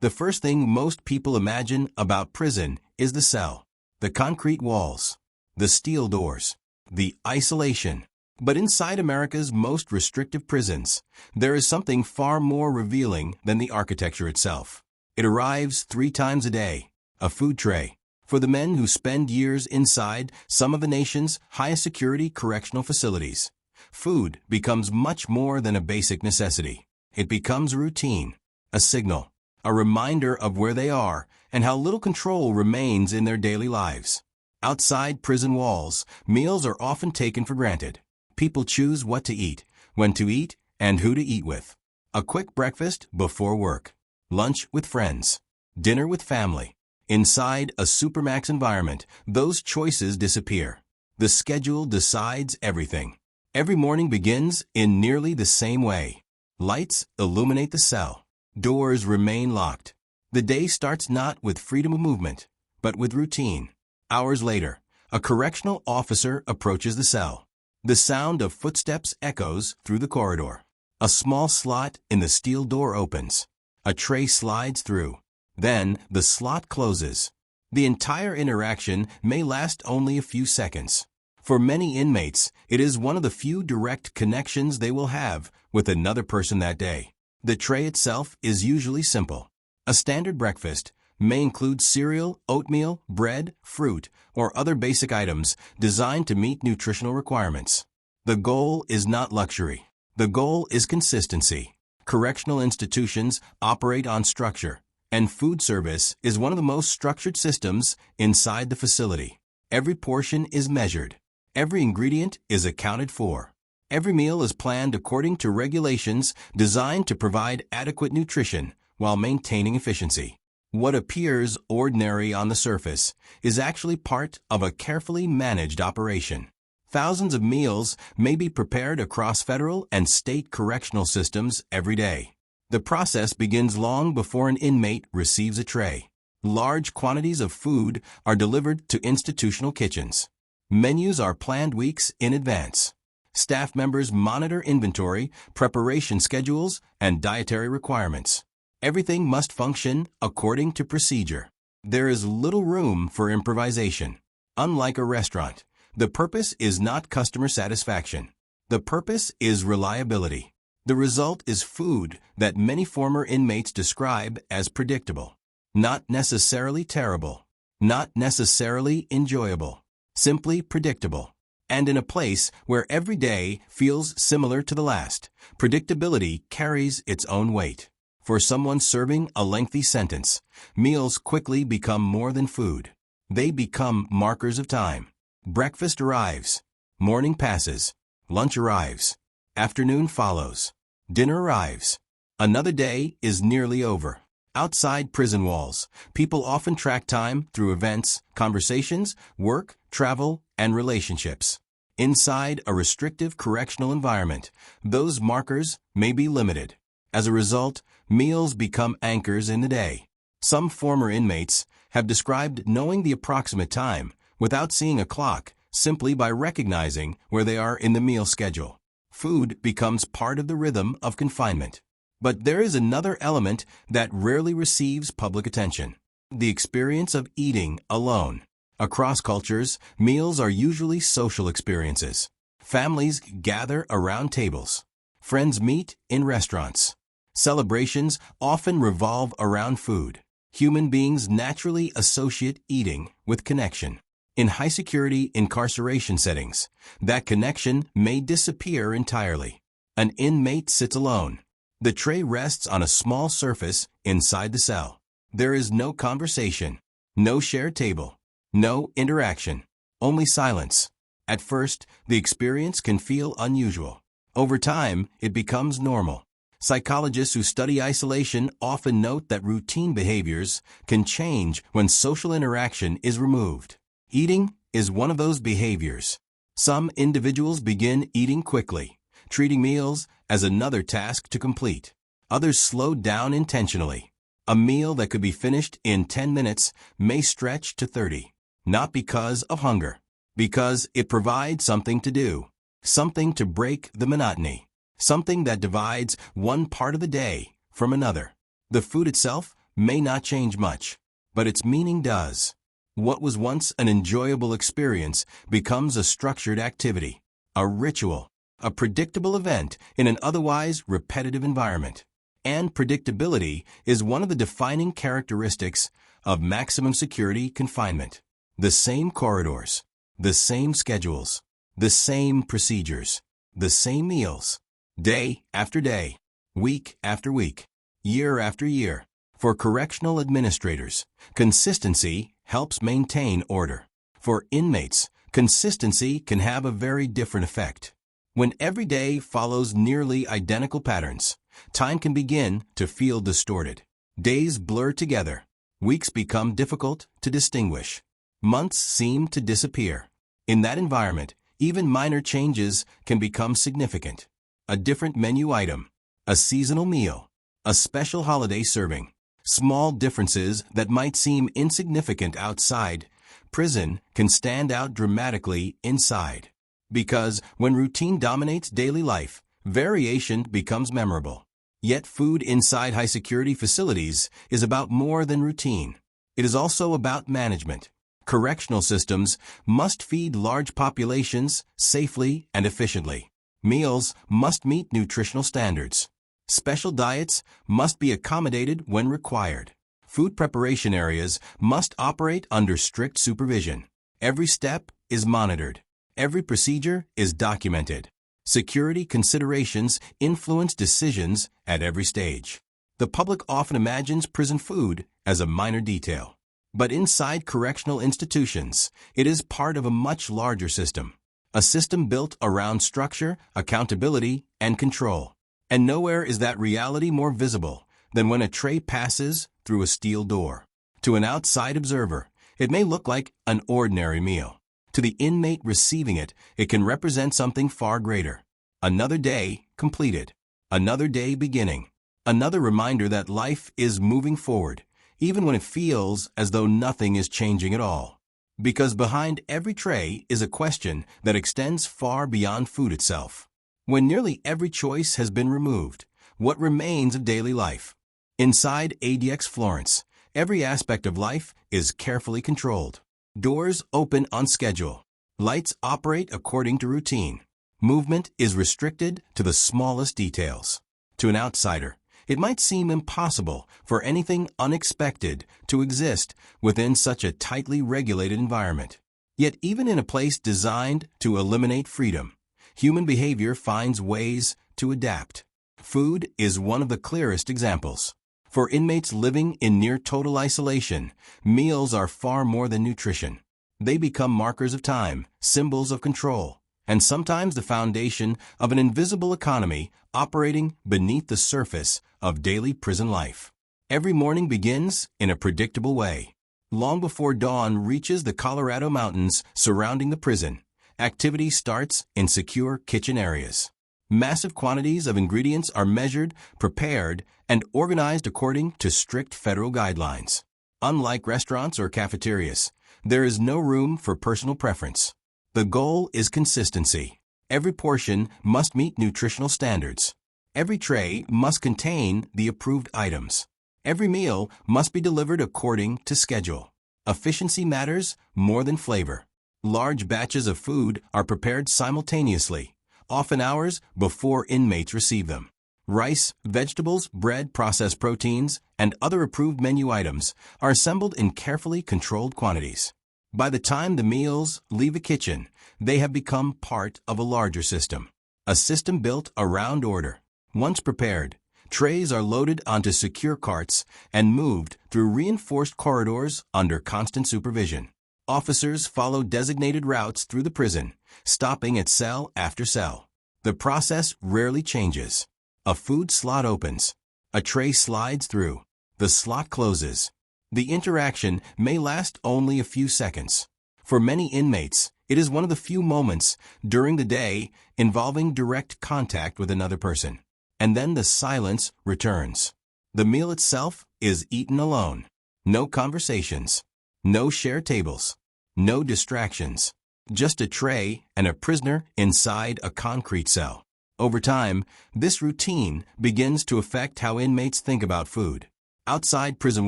The first thing most people imagine about prison is the cell, the concrete walls, the steel doors, the isolation. But inside America's most restrictive prisons, there is something far more revealing than the architecture itself. It arrives 3 times a day, a food tray. For the men who spend years inside some of the nation's highest security correctional facilities, food becomes much more than a basic necessity. It becomes a routine, a signal, a reminder of where they are and how little control remains in their daily lives. Outside prison walls, meals are often taken for granted. People choose what to eat, when to eat, and who to eat with. A quick breakfast before work, lunch with friends, dinner with family. Inside a Supermax environment, those choices disappear. The schedule decides everything. Every morning begins in nearly the same way. Lights illuminate the cell. Doors remain locked. The day starts not with freedom of movement, but with routine. Hours later, a correctional officer approaches the cell. The sound of footsteps echoes through the corridor. A small slot in the steel door opens. A tray slides through. Then the slot closes. The entire interaction may last only a few seconds. For many inmates, it is one of the few direct connections they will have with another person that day. The tray itself is usually simple. A standard breakfast may include cereal, oatmeal, bread, fruit, or other basic items designed to meet nutritional requirements. The goal is not luxury. The goal is consistency. Correctional institutions operate on structure, and food service is one of the most structured systems inside the facility. Every portion is measured. Every ingredient is accounted for. Every meal is planned according to regulations designed to provide adequate nutrition while maintaining efficiency. What appears ordinary on the surface is actually part of a carefully managed operation. Thousands of meals may be prepared across federal and state correctional systems every day. The process begins long before an inmate receives a tray. Large quantities of food are delivered to institutional kitchens. Menus are planned weeks in advance. Staff members monitor inventory, preparation schedules, and dietary requirements. Everything must function according to procedure. There is little room for improvisation. Unlike a restaurant, the purpose is not customer satisfaction. The purpose is reliability. The result is food that many former inmates describe as predictable. Not necessarily terrible. Not necessarily enjoyable. Simply predictable. And in a place where every day feels similar to the last, predictability carries its own weight. For someone serving a lengthy sentence, meals quickly become more than food. They become markers of time. Breakfast arrives. Morning passes. Lunch arrives. Afternoon follows. Dinner arrives. Another day is nearly over. Outside prison walls, people often track time through events, conversations, work, travel, and relationships. Inside a restrictive correctional environment, those markers may be limited. As a result, meals become anchors in the day. Some former inmates have described knowing the approximate time without seeing a clock, simply by recognizing where they are in the meal schedule. Food becomes part of the rhythm of confinement. But there is another element that rarely receives public attention: the experience of eating alone. Across cultures, meals are usually social experiences. Families gather around tables. Friends meet in restaurants. Celebrations often revolve around food. Human beings naturally associate eating with connection. In high-security incarceration settings, that connection may disappear entirely. An inmate sits alone. The tray rests on a small surface inside the cell. There is no conversation, no shared table, no interaction, only silence. At first, the experience can feel unusual. Over time, it becomes normal. Psychologists who study isolation often note that routine behaviors can change when social interaction is removed. Eating is one of those behaviors. Some individuals begin eating quickly, treating meals as another task to complete. Others slow down intentionally. A meal that could be finished in 10 minutes may stretch to 30, not because of hunger, because it provides something to do, something to break the monotony, something that divides one part of the day from another. The food itself may not change much, but its meaning does. What was once an enjoyable experience becomes a structured activity, a ritual, a predictable event in an otherwise repetitive environment. And predictability is one of the defining characteristics of maximum security confinement. The same corridors, the same schedules, the same procedures, the same meals, day after day, week after week, year after year. For correctional administrators, consistency helps maintain order. For inmates, consistency can have a very different effect. When every day follows nearly identical patterns, time can begin to feel distorted. Days blur together. Weeks become difficult to distinguish. Months seem to disappear. In that environment, even minor changes can become significant. A different menu item, a seasonal meal, a special holiday serving. Small differences that might seem insignificant outside prison can stand out dramatically inside. Because when routine dominates daily life, variation becomes memorable. Yet food inside high-security facilities is about more than routine. It is also about management. Correctional systems must feed large populations safely and efficiently. Meals must meet nutritional standards. Special diets must be accommodated when required. Food preparation areas must operate under strict supervision. Every step is monitored. Every procedure is documented. Security considerations influence decisions at every stage. The public often imagines prison food as a minor detail. But inside correctional institutions, it is part of a much larger system. A system built around structure, accountability, and control. And nowhere is that reality more visible than when a tray passes through a steel door. To an outside observer, it may look like an ordinary meal. To the inmate receiving it, it can represent something far greater. Another day completed. Another day beginning. Another reminder that life is moving forward, even when it feels as though nothing is changing at all. Because behind every tray is a question that extends far beyond food itself. When nearly every choice has been removed, what remains of daily life? Inside ADX Florence, every aspect of life is carefully controlled. Doors open on schedule. Lights operate according to routine. Movement is restricted to the smallest details. To an outsider, it might seem impossible for anything unexpected to exist within such a tightly regulated environment. Yet even in a place designed to eliminate freedom, human behavior finds ways to adapt. Food is one of the clearest examples. For inmates living in near total isolation, meals are far more than nutrition. They become markers of time, symbols of control, and sometimes the foundation of an invisible economy operating beneath the surface of daily prison life. Every morning begins in a predictable way. Long before dawn reaches the Colorado mountains surrounding the prison, activity starts in secure kitchen areas. Massive quantities of ingredients are measured, prepared, and organized according to strict federal guidelines. Unlike restaurants or cafeterias, there is no room for personal preference. The goal is consistency. Every portion must meet nutritional standards. Every tray must contain the approved items. Every meal must be delivered according to schedule. Efficiency matters more than flavor. Large batches of food are prepared simultaneously, often hours before inmates receive them. Rice, vegetables, bread, processed proteins, and other approved menu items are assembled in carefully controlled quantities. By the time the meals leave the kitchen, they have become part of a larger system. A system built around order. Once prepared, trays are loaded onto secure carts and moved through reinforced corridors under constant supervision. Officers follow designated routes through the prison, stopping at cell after cell. The process rarely changes. A food slot opens. A tray slides through. The slot closes. The interaction may last only a few seconds. For many inmates, it is one of the few moments during the day involving direct contact with another person. And then the silence returns. The meal itself is eaten alone. No conversations. No shared tables. No distractions. Just a tray and a prisoner inside a concrete cell. Over time, this routine begins to affect how inmates think about food. Outside prison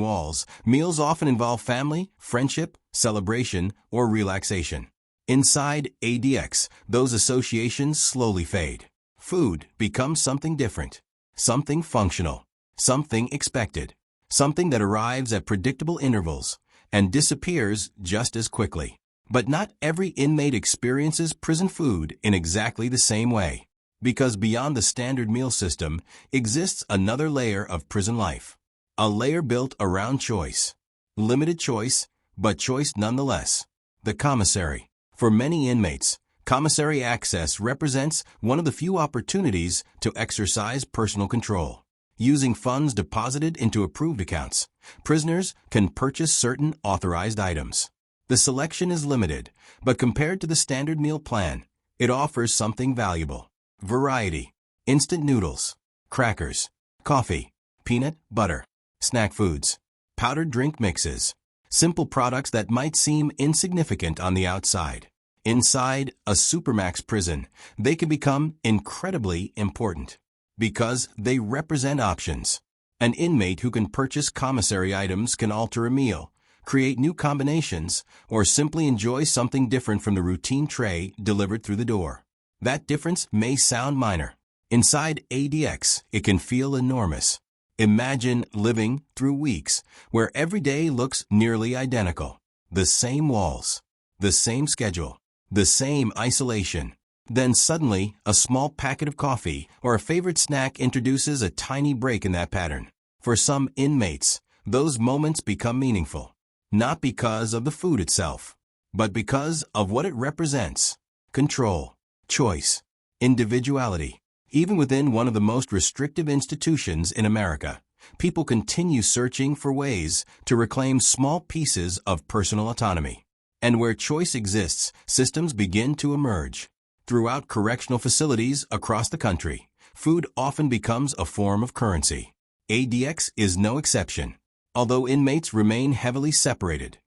walls, meals often involve family, friendship, celebration, or relaxation. Inside ADX, those associations slowly fade. Food becomes something different, something functional, something expected, something that arrives at predictable intervals and disappears just as quickly. But not every inmate experiences prison food in exactly the same way, because beyond the standard meal system exists another layer of prison life. A layer built around choice. Limited choice, but choice nonetheless. The commissary. For many inmates, commissary access represents one of the few opportunities to exercise personal control. Using funds deposited into approved accounts, prisoners can purchase certain authorized items. The selection is limited, but compared to the standard meal plan, it offers something valuable. Variety. Instant noodles, crackers, coffee, peanut butter, snack foods, powdered drink mixes. Simple products that might seem insignificant on the outside. Inside a Supermax prison, they can become incredibly important because they represent options. An inmate who can purchase commissary items can alter a meal, create new combinations, or simply enjoy something different from the routine tray delivered through the door. That difference may sound minor. Inside ADX, it can feel enormous. Imagine living through weeks where every day looks nearly identical. The same walls, the same schedule, the same isolation. Then suddenly, a small packet of coffee or a favorite snack introduces a tiny break in that pattern. For some inmates, those moments become meaningful, not because of the food itself, but because of what it represents. Control, choice, individuality. Even within one of the most restrictive institutions in America, people continue searching for ways to reclaim small pieces of personal autonomy. And where choice exists, systems begin to emerge. Throughout correctional facilities across the country, food often becomes a form of currency. ADX is no exception. Although inmates remain heavily separated,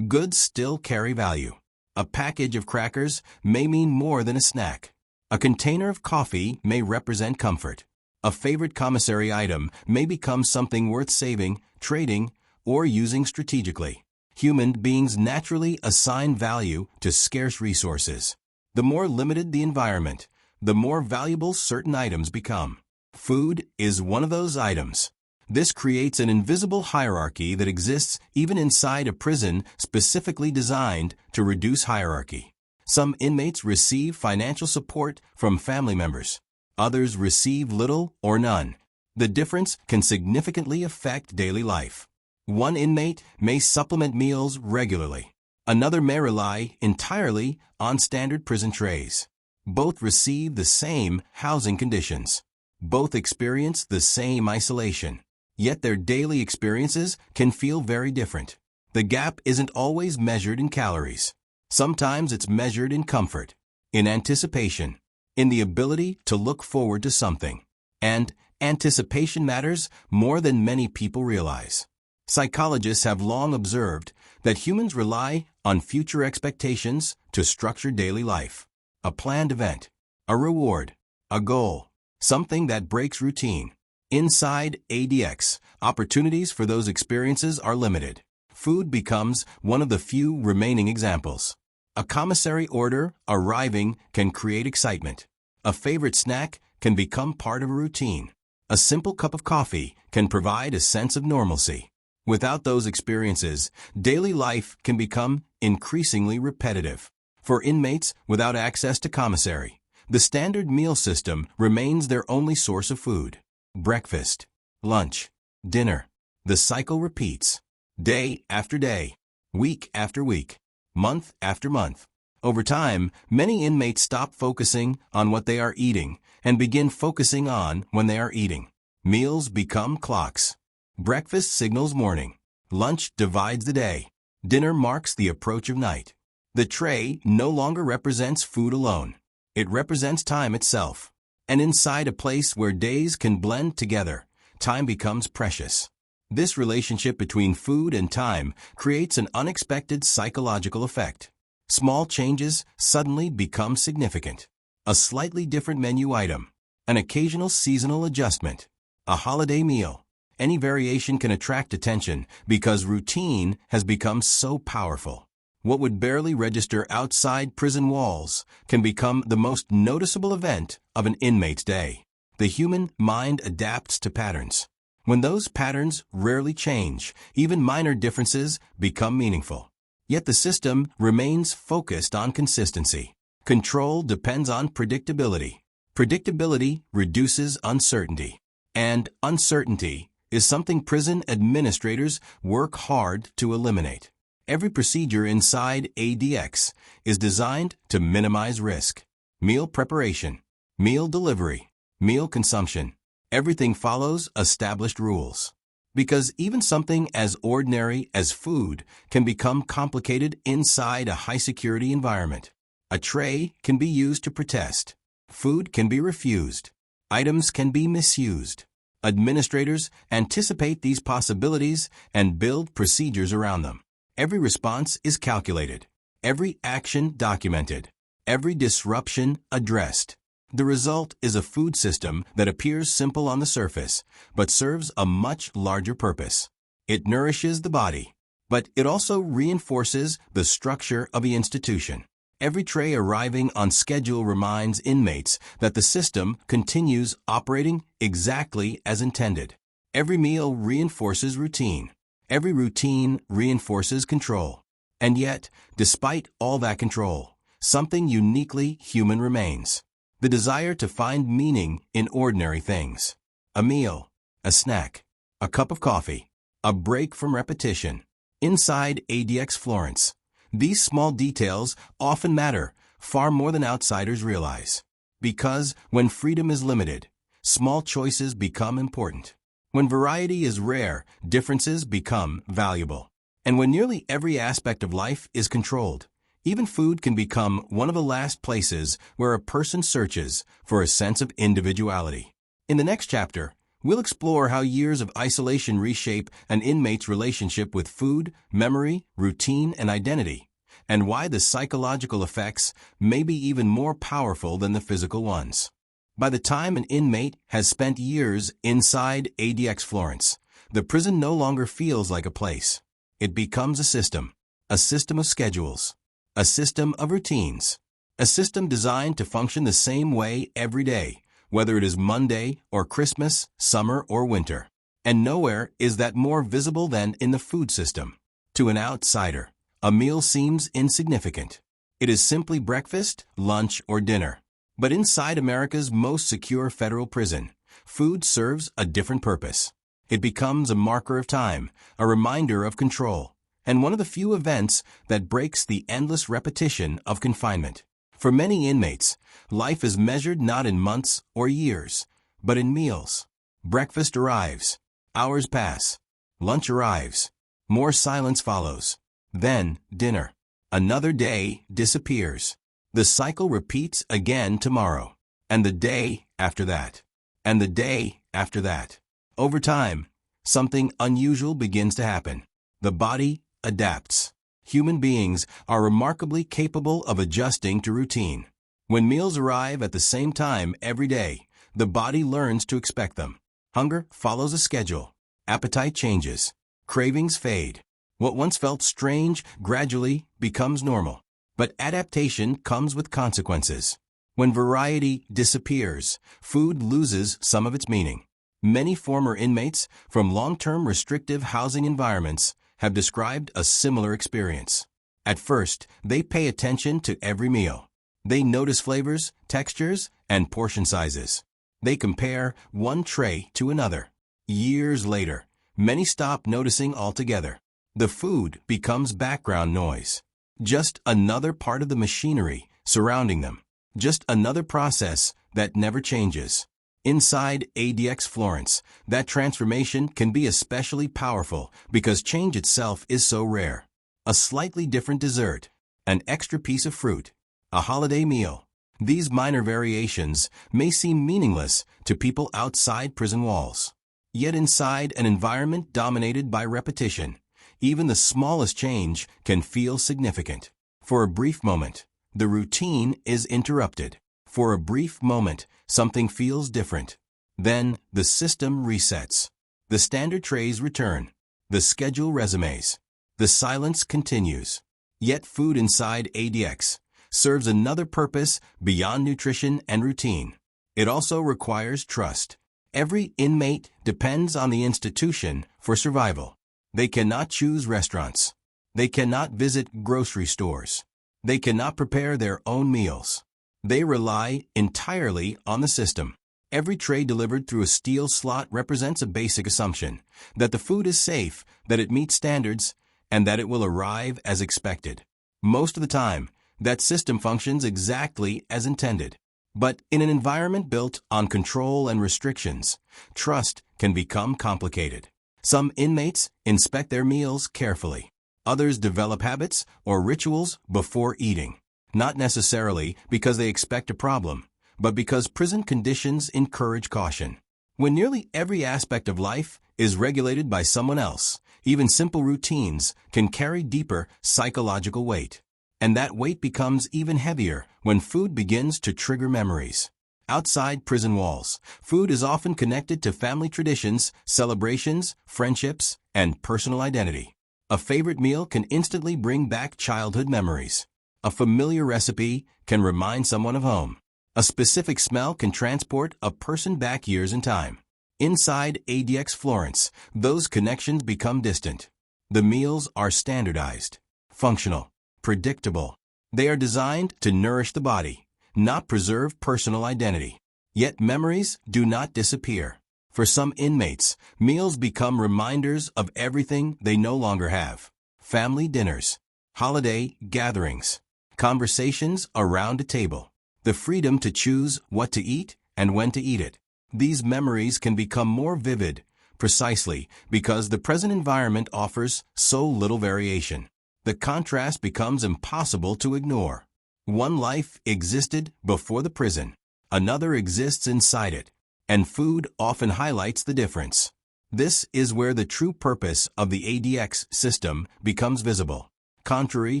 goods still carry value. A package of crackers may mean more than a snack. A container of coffee may represent comfort. A favorite commissary item may become something worth saving, trading, or using strategically. Human beings naturally assign value to scarce resources. The more limited the environment, the more valuable certain items become. Food is one of those items. This creates an invisible hierarchy that exists even inside a prison specifically designed to reduce hierarchy. Some inmates receive financial support from family members. Others receive little or none. The difference can significantly affect daily life. One inmate may supplement meals regularly. Another may rely entirely on standard prison trays. Both receive the same housing conditions. Both experience the same isolation. Yet their daily experiences can feel very different. The gap isn't always measured in calories. Sometimes it's measured in comfort, in anticipation, in the ability to look forward to something. And anticipation matters more than many people realize. Psychologists have long observed that humans rely on future expectations to structure daily life. A planned event, a reward, a goal, something that breaks routine. Inside ADX, opportunities for those experiences are limited. Food becomes one of the few remaining examples. A commissary order arriving can create excitement. A favorite snack can become part of a routine. A simple cup of coffee can provide a sense of normalcy. Without those experiences, daily life can become increasingly repetitive. For inmates without access to commissary, the standard meal system remains their only source of food. Breakfast, lunch, dinner. The cycle repeats. Day after day, week after week, month after month. Over time, many inmates stop focusing on what they are eating and begin focusing on when they are eating. Meals become clocks. Breakfast signals morning. Lunch divides the day. Dinner marks the approach of night. The tray no longer represents food alone. It represents time itself. And inside a place where days can blend together, time becomes precious. This relationship between food and time creates an unexpected psychological effect. Small changes suddenly become significant. A slightly different menu item, an occasional seasonal adjustment, a holiday meal, Any variation can attract attention because routine has become so powerful. What would barely register outside prison walls can become the most noticeable event of an inmate's day. The human mind adapts to patterns. When those patterns rarely change, even minor differences become meaningful. Yet the system remains focused on consistency. Control depends on predictability. Predictability reduces uncertainty. And uncertainty is something prison administrators work hard to eliminate. Every procedure inside ADX is designed to minimize risk. Meal preparation, meal delivery, meal consumption. Everything follows established rules. Because even something as ordinary as food can become complicated inside a high-security environment. A tray can be used to protest. Food can be refused. Items can be misused. Administrators anticipate these possibilities and build procedures around them. Every response is calculated. Every action documented. Every disruption addressed. The result is a food system that appears simple on the surface, but serves a much larger purpose. It nourishes the body, but it also reinforces the structure of the institution. Every tray arriving on schedule reminds inmates that the system continues operating exactly as intended. Every meal reinforces routine. Every routine reinforces control. And yet, despite all that control, something uniquely human remains. The desire to find meaning in ordinary things. A meal, a snack, a cup of coffee, a break from repetition. Inside ADX Florence, these small details often matter far more than outsiders realize. Because when freedom is limited, small choices become important. When variety is rare, differences become valuable. And when nearly every aspect of life is controlled, even food can become one of the last places where a person searches for a sense of individuality. In the next chapter, we'll explore how years of isolation reshape an inmate's relationship with food, memory, routine, and identity, and why the psychological effects may be even more powerful than the physical ones. By the time an inmate has spent years inside ADX Florence, the prison no longer feels like a place. It becomes a system of schedules, a system of routines, a system designed to function the same way every day, whether it is Monday or Christmas, summer or winter. And nowhere is that more visible than in the food system. To an outsider, a meal seems insignificant. It is simply breakfast, lunch, or dinner. But inside America's most secure federal prison, food serves a different purpose. It becomes a marker of time, a reminder of control, and one of the few events that breaks the endless repetition of confinement. For many inmates, life is measured not in months or years, but in meals. Breakfast arrives. Hours pass. Lunch arrives. More silence follows. Then, dinner. Another day disappears. The cycle repeats again tomorrow, and the day after that, and the day after that. Over time, something unusual begins to happen. The body adapts. Human beings are remarkably capable of adjusting to routine. When meals arrive at the same time every day, the body learns to expect them. Hunger follows a schedule. Appetite changes. Cravings fade. What once felt strange gradually becomes normal. But adaptation comes with consequences. When variety disappears, food loses some of its meaning. Many former inmates from long-term restrictive housing environments have described a similar experience. At first, they pay attention to every meal. They notice flavors, textures, and portion sizes. They compare one tray to another. Years later, many stop noticing altogether. The food becomes background noise. Just another part of the machinery surrounding them. Just another process that never changes. Inside ADX Florence, that transformation can be especially powerful because change itself is so rare. A slightly different dessert, an extra piece of fruit, a holiday meal. These minor variations may seem meaningless to people outside prison walls. Yet inside an environment dominated by repetition, even the smallest change can feel significant. For a brief moment, the routine is interrupted. For a brief moment, something feels different. Then, the system resets. The standard trays return. The schedule resumes. The silence continues. Yet food inside ADX serves another purpose beyond nutrition and routine. It also requires trust. Every inmate depends on the institution for survival. They cannot choose restaurants. They cannot visit grocery stores. They cannot prepare their own meals. They rely entirely on the system. Every tray delivered through a steel slot represents a basic assumption that the food is safe, that it meets standards, and that it will arrive as expected. Most of the time, that system functions exactly as intended. But in an environment built on control and restrictions, trust can become complicated. Some inmates inspect their meals carefully. Others develop habits or rituals before eating, not necessarily because they expect a problem, but because prison conditions encourage caution. When nearly every aspect of life is regulated by someone else, even simple routines can carry deeper psychological weight. And that weight becomes even heavier when food begins to trigger memories. Outside prison walls, food is often connected to family traditions, celebrations, friendships, and personal identity. A favorite meal can instantly bring back childhood memories. A familiar recipe can remind someone of home. A specific smell can transport a person back years in time. Inside ADX Florence, those connections become distant. The meals are standardized, functional, predictable. They are designed to nourish the body, not preserve personal identity. Yet memories do not disappear. For some inmates, meals become reminders of everything they no longer have. Family dinners, holiday gatherings, conversations around a table, the freedom to choose what to eat and when to eat it. These memories can become more vivid, precisely because the present environment offers so little variation. The contrast becomes impossible to ignore. One life existed before the prison. Another exists inside it. And food often highlights the difference. This is where the true purpose of the ADX system becomes visible. Contrary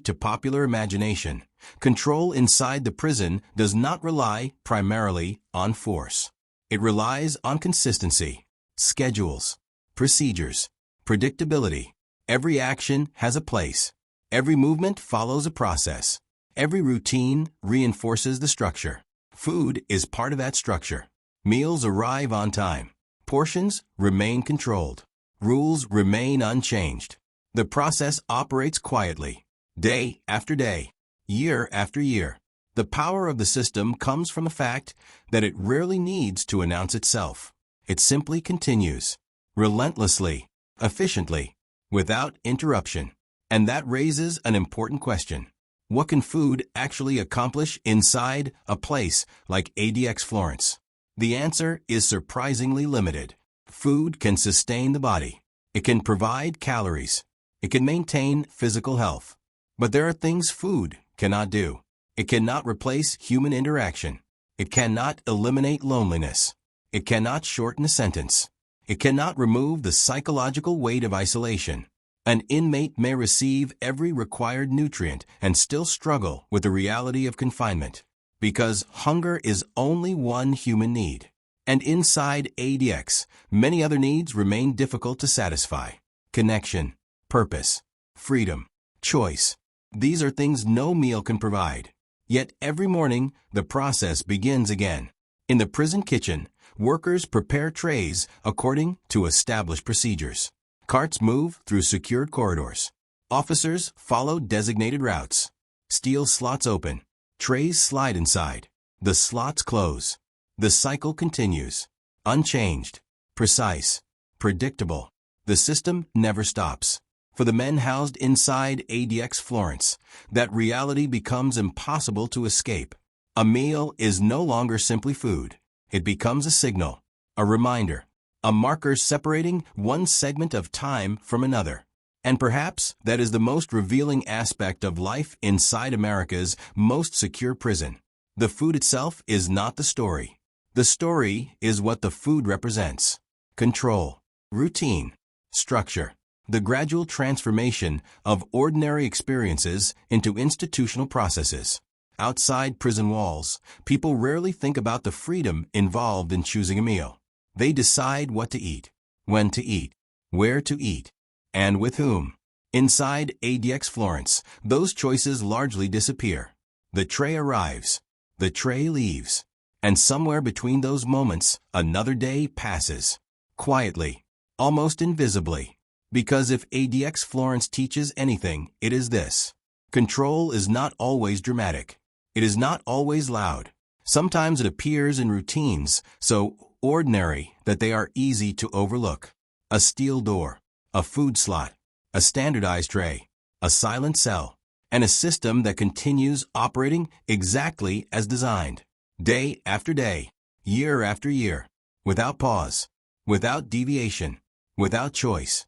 to popular imagination, control inside the prison does not rely primarily on force. It relies on consistency, schedules, procedures, predictability. Every action has a place. Every movement follows a process. Every routine reinforces the structure. Food is part of that structure. Meals arrive on time. Portions remain controlled. Rules remain unchanged. The process operates quietly, day after day, year after year. The power of the system comes from the fact that it rarely needs to announce itself. It simply continues, relentlessly, efficiently, without interruption. And that raises an important question. What can food actually accomplish inside a place like ADX Florence? The answer is surprisingly limited. Food can sustain the body. It can provide calories. It can maintain physical health. But there are things food cannot do. It cannot replace human interaction. It cannot eliminate loneliness. It cannot shorten a sentence. It cannot remove the psychological weight of isolation. An inmate may receive every required nutrient and still struggle with the reality of confinement, because hunger is only one human need. And inside ADX, many other needs remain difficult to satisfy. Connection, purpose, freedom, choice. These are things no meal can provide. Yet every morning, the process begins again. In the prison kitchen, workers prepare trays according to established procedures. Carts move through secured corridors. Officers follow designated routes. Steel slots open. Trays slide inside. The slots close. The cycle continues. Unchanged, precise, predictable. The system never stops. For the men housed inside ADX Florence, that reality becomes impossible to escape. A meal is no longer simply food. It becomes a signal, a reminder, a marker separating one segment of time from another. And perhaps that is the most revealing aspect of life inside America's most secure prison. The food itself is not the story. The story is what the food represents. Control, routine, structure. The gradual transformation of ordinary experiences into institutional processes. Outside prison walls, people rarely think about the freedom involved in choosing a meal. They decide what to eat, when to eat, where to eat, and with whom. Inside ADX Florence, those choices largely disappear. The tray arrives, the tray leaves, and somewhere between those moments, another day passes. Quietly, almost invisibly. Because if ADX Florence teaches anything, it is this. Control is not always dramatic. It is not always loud. Sometimes it appears in routines, so ordinary that they are easy to overlook. A steel door, a food slot, a standardized tray, a silent cell, and a system that continues operating exactly as designed. Day after day, year after year, without pause, without deviation, without choice.